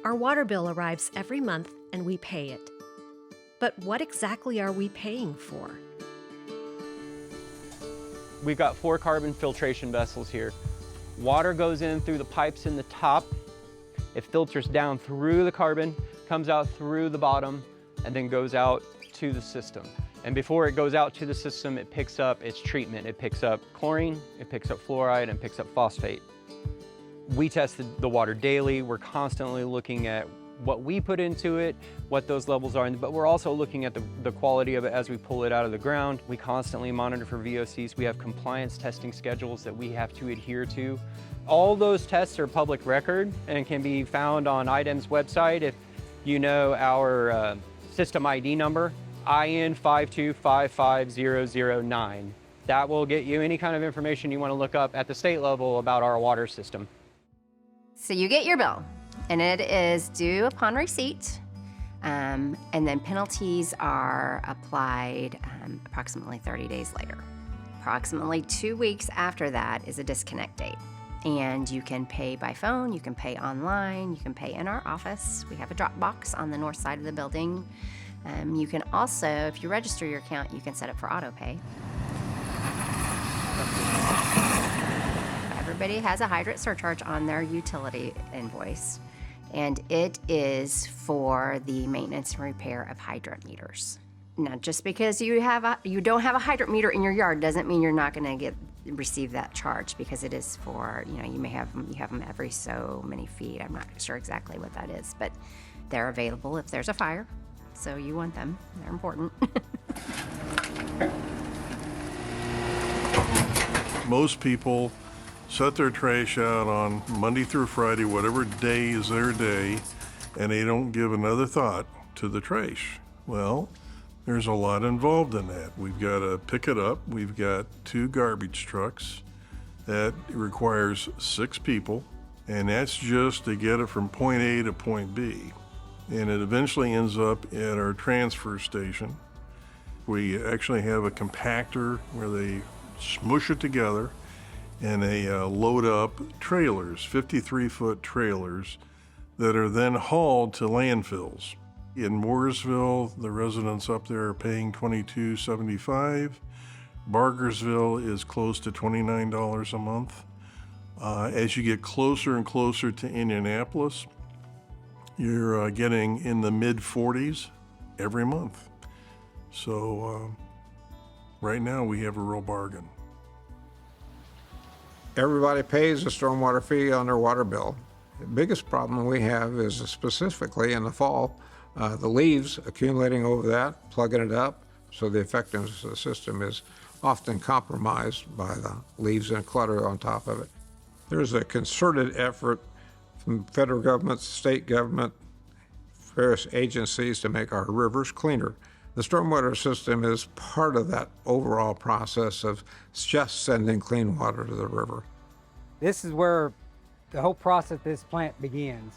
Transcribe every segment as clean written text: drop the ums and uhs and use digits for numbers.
Our water bill arrives every month and we pay it. But what exactly are we paying for? We've got 4 carbon filtration vessels here. Water goes in through the pipes in the top. It filters down through the carbon, comes out through the bottom, and then goes out to the system. And before it goes out to the system, it picks up its treatment. It picks up chlorine, it picks up fluoride, and picks up phosphate. We test the water daily. We're constantly looking at what we put into it, what those levels are, but we're also looking at the quality of it as we pull it out of the ground. We constantly monitor for VOCs. We have compliance testing schedules that we have to adhere to. All those tests are public record and can be found on IDEM's website. If you know our system ID number, IN5255009. That will get you any kind of information you want to look up at the state level about our water system. So you get your bill, and it is due upon receipt, and then penalties are applied approximately 30 days later. Approximately 2 weeks after that is a disconnect date, and you can pay by phone, you can pay online, you can pay in our office. We have a drop box on the north side of the building. You can also, if you register your account, you can set up for auto pay. Everybody has a hydrant surcharge on their utility invoice, and it is for the maintenance and repair of hydrant meters. Now, just because you don't have a hydrant meter in your yard doesn't mean you're not going to receive that charge, because it is for, you have them every so many feet. I'm not sure exactly what that is, but they're available if there's a fire. So you want them. They're important. Most people set their trash out on Monday through Friday, whatever day is their day, and they don't give another thought to the trash. Well, there's a lot involved in that. We've got to pick it up. We've got 2 garbage trucks. That requires 6 people, and that's just to get it from point A to point B. And it eventually ends up at our transfer station. We actually have a compactor where they smush it together, and they load up trailers, 53-foot trailers, that are then hauled to landfills. In Mooresville, the residents up there are paying $22.75. Bargersville is close to $29 a month. As you get closer and closer to Indianapolis, you're getting in the mid-40s every month. So right now we have a real bargain. Everybody pays a stormwater fee on their water bill. The biggest problem we have is specifically in the fall, the leaves accumulating over that, plugging it up, so the effectiveness of the system is often compromised by the leaves and clutter on top of it. There's a concerted effort from federal government, state government, various agencies to make our rivers cleaner. The stormwater system is part of that overall process of just sending clean water to the river. This is where the whole process of this plant begins.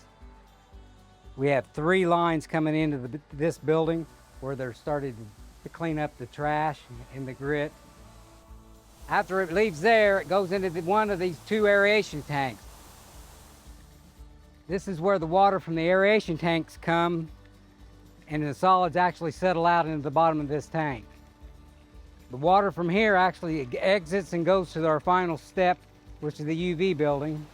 We have 3 lines coming into this building where they're starting to clean up the trash and the grit. After it leaves there, it goes into one of these 2 aeration tanks. This is where the water from the aeration tanks come, and the solids actually settle out into the bottom of this tank. The water from here actually exits and goes to our final step, which is the UV building.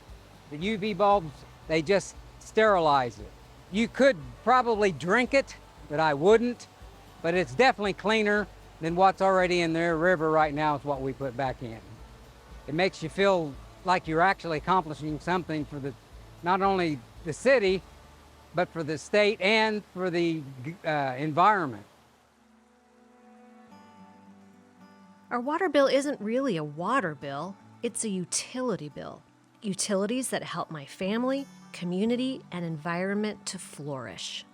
The UV bulbs, they just sterilize it. You could probably drink it, but I wouldn't. But it's definitely cleaner than what's already in the river right now is what we put back in. It makes you feel like you're actually accomplishing something for not only the city, but for the state and for the environment. Our water bill isn't really a water bill, it's a utility bill. Utilities that help my family, community, and environment to flourish.